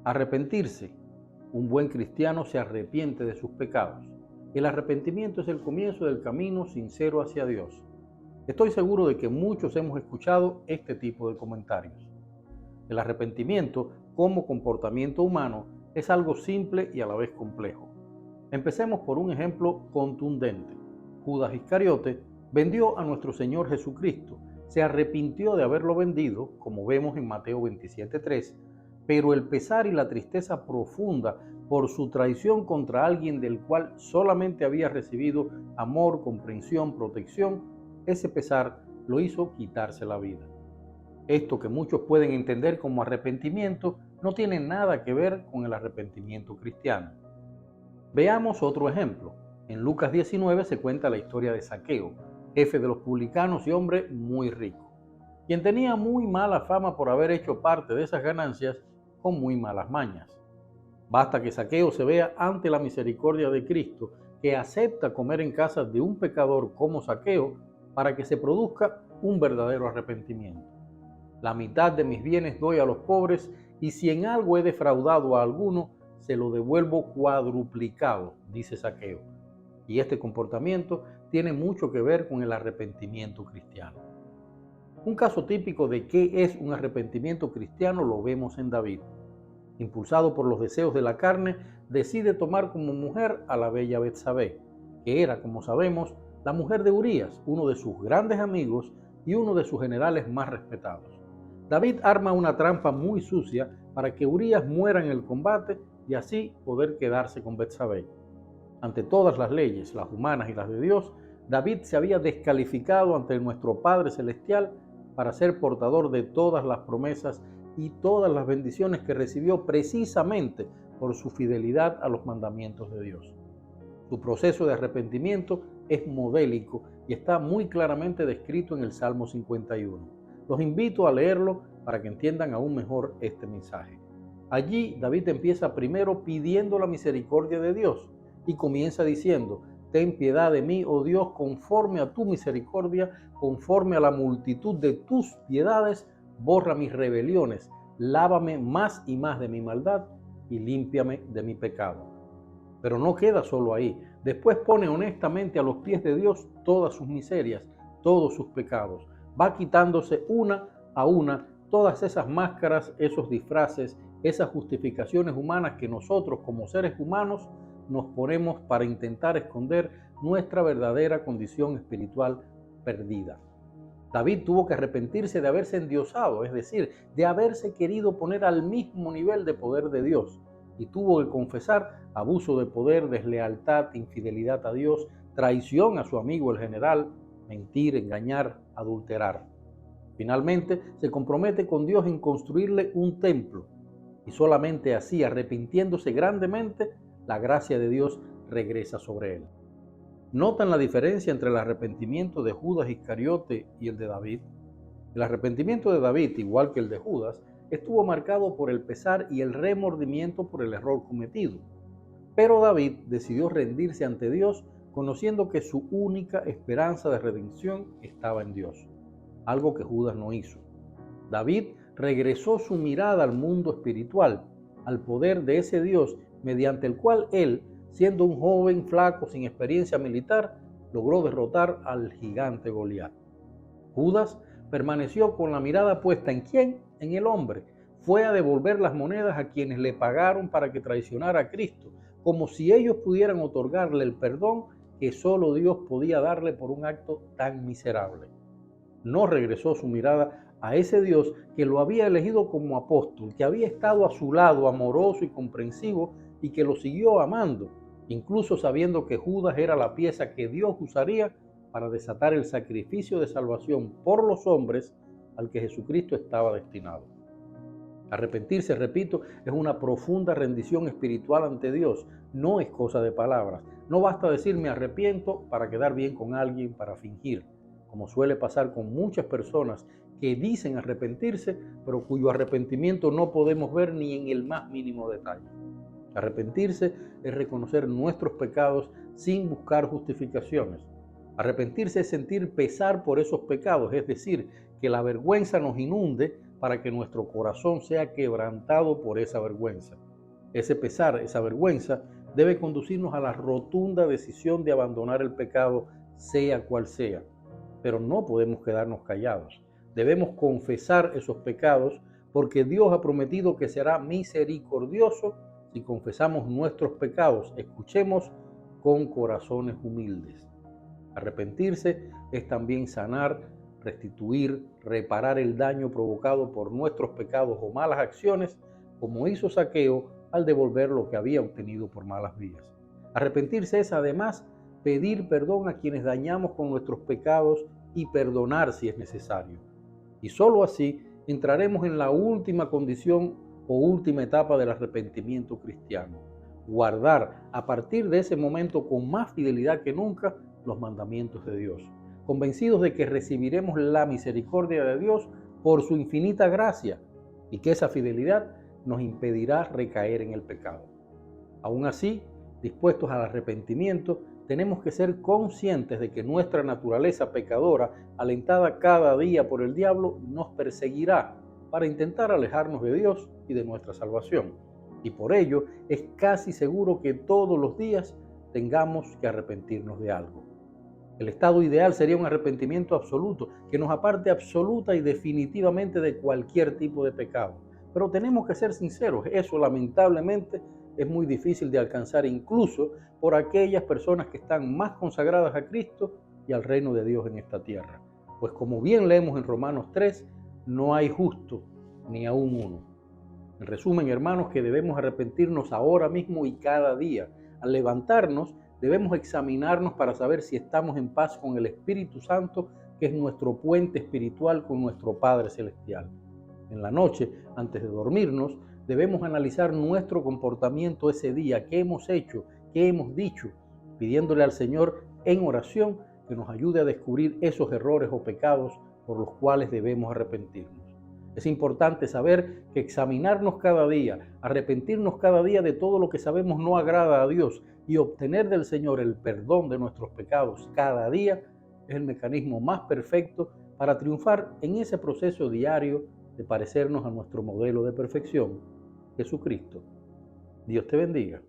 Arrepentirse. Un buen cristiano se arrepiente de sus pecados. El arrepentimiento es el comienzo del camino sincero hacia Dios. Estoy seguro de que muchos hemos escuchado este tipo de comentarios. El arrepentimiento, como comportamiento humano, es algo simple y a la vez complejo. Empecemos por un ejemplo contundente. Judas Iscariote vendió a nuestro Señor Jesucristo. Se arrepintió de haberlo vendido, como vemos en Mateo 27:3, pero el pesar y la tristeza profunda por su traición contra alguien del cual solamente había recibido amor, comprensión, protección, ese pesar lo hizo quitarse la vida. Esto que muchos pueden entender como arrepentimiento no tiene nada que ver con el arrepentimiento cristiano. Veamos otro ejemplo. En Lucas 19 se cuenta la historia de Zaqueo, jefe de los publicanos y hombre muy rico, quien tenía muy mala fama por haber hecho parte de esas ganancias con muy malas mañas. Basta que Zaqueo se vea ante la misericordia de Cristo, que acepta comer en casa de un pecador como Zaqueo, para que se produzca un verdadero arrepentimiento. La mitad de mis bienes doy a los pobres, y si en algo he defraudado a alguno, se lo devuelvo cuadruplicado, dice Zaqueo. Y este comportamiento tiene mucho que ver con el arrepentimiento cristiano. Un caso típico de qué es un arrepentimiento cristiano lo vemos en David. Impulsado por los deseos de la carne, decide tomar como mujer a la bella Betsabé, que era, como sabemos, la mujer de Urías, uno de sus grandes amigos y uno de sus generales más respetados. David arma una trampa muy sucia para que Urías muera en el combate y así poder quedarse con Betsabé. Ante todas las leyes, las humanas y las de Dios, David se había descalificado ante nuestro Padre Celestial para ser portador de todas las promesas y todas las bendiciones que recibió precisamente por su fidelidad a los mandamientos de Dios. Su proceso de arrepentimiento es modélico y está muy claramente descrito en el Salmo 51. Los invito a leerlo para que entiendan aún mejor este mensaje. Allí David empieza primero pidiendo la misericordia de Dios y comienza diciendo: ten piedad de mí, oh Dios, conforme a tu misericordia, conforme a la multitud de tus piedades, borra mis rebeliones, lávame más y más de mi maldad y límpiame de mi pecado. Pero no queda solo ahí. Después pone honestamente a los pies de Dios todas sus miserias, todos sus pecados. Va quitándose una a una todas esas máscaras, esos disfraces, esas justificaciones humanas que nosotros como seres humanos nos ponemos para intentar esconder nuestra verdadera condición espiritual perdida. David tuvo que arrepentirse de haberse endiosado, es decir, de haberse querido poner al mismo nivel de poder de Dios, y tuvo que confesar abuso de poder, deslealtad, infidelidad a Dios, traición a su amigo el general, mentir, engañar, adulterar. Finalmente, se compromete con Dios en construirle un templo, y solamente así, arrepintiéndose grandemente, la gracia de Dios regresa sobre él. ¿Notan la diferencia entre el arrepentimiento de Judas Iscariote y el de David? El arrepentimiento de David, igual que el de Judas, estuvo marcado por el pesar y el remordimiento por el error cometido. Pero David decidió rendirse ante Dios, conociendo que su única esperanza de redención estaba en Dios, algo que Judas no hizo. David regresó su mirada al mundo espiritual, al poder de ese Dios mediante el cual él, siendo un joven flaco sin experiencia militar, logró derrotar al gigante Goliat. Judas permaneció con la mirada puesta ¿en quién? En el hombre. Fue a devolver las monedas a quienes le pagaron para que traicionara a Cristo, como si ellos pudieran otorgarle el perdón que solo Dios podía darle por un acto tan miserable. No regresó su mirada a ese Dios que lo había elegido como apóstol, que había estado a su lado amoroso y comprensivo y que lo siguió amando, incluso sabiendo que Judas era la pieza que Dios usaría para desatar el sacrificio de salvación por los hombres al que Jesucristo estaba destinado. Arrepentirse, repito, es una profunda rendición espiritual ante Dios, no es cosa de palabras. No basta decir me arrepiento para quedar bien con alguien, para fingir, como suele pasar con muchas personas que dicen arrepentirse, pero cuyo arrepentimiento no podemos ver ni en el más mínimo detalle. Arrepentirse es reconocer nuestros pecados sin buscar justificaciones. Arrepentirse es sentir pesar por esos pecados, es decir, que la vergüenza nos inunde para que nuestro corazón sea quebrantado por esa vergüenza. Ese pesar, esa vergüenza, debe conducirnos a la rotunda decisión de abandonar el pecado, sea cual sea. Pero no podemos quedarnos callados. Debemos confesar esos pecados porque Dios ha prometido que será misericordioso si confesamos nuestros pecados. Escuchemos con corazones humildes. Arrepentirse es también sanar, restituir, reparar el daño provocado por nuestros pecados o malas acciones, como hizo Zaqueo al devolver lo que había obtenido por malas vías. Arrepentirse es además pedir perdón a quienes dañamos con nuestros pecados y perdonar si es necesario. Y sólo así entraremos en la última condición o última etapa del arrepentimiento cristiano: guardar a partir de ese momento con más fidelidad que nunca los mandamientos de Dios, convencidos de que recibiremos la misericordia de Dios por su infinita gracia y que esa fidelidad nos impedirá recaer en el pecado. Aún así, dispuestos al arrepentimiento, tenemos que ser conscientes de que nuestra naturaleza pecadora, alentada cada día por el diablo, nos perseguirá para intentar alejarnos de Dios y de nuestra salvación. Y por ello es casi seguro que todos los días tengamos que arrepentirnos de algo. El estado ideal sería un arrepentimiento absoluto, que nos aparte absoluta y definitivamente de cualquier tipo de pecado. Pero tenemos que ser sinceros, eso lamentablemente es muy difícil de alcanzar incluso por aquellas personas que están más consagradas a Cristo y al reino de Dios en esta tierra. Pues como bien leemos en Romanos 3, no hay justo ni aún uno. En resumen, hermanos, que debemos arrepentirnos ahora mismo y cada día. Al levantarnos, debemos examinarnos para saber si estamos en paz con el Espíritu Santo, que es nuestro puente espiritual con nuestro Padre Celestial. En la noche, antes de dormirnos, debemos analizar nuestro comportamiento ese día, qué hemos hecho, qué hemos dicho, pidiéndole al Señor en oración que nos ayude a descubrir esos errores o pecados por los cuales debemos arrepentirnos. Es importante saber que examinarnos cada día, arrepentirnos cada día de todo lo que sabemos no agrada a Dios y obtener del Señor el perdón de nuestros pecados cada día es el mecanismo más perfecto para triunfar en ese proceso diario de parecernos a nuestro modelo de perfección, Jesucristo. Dios te bendiga.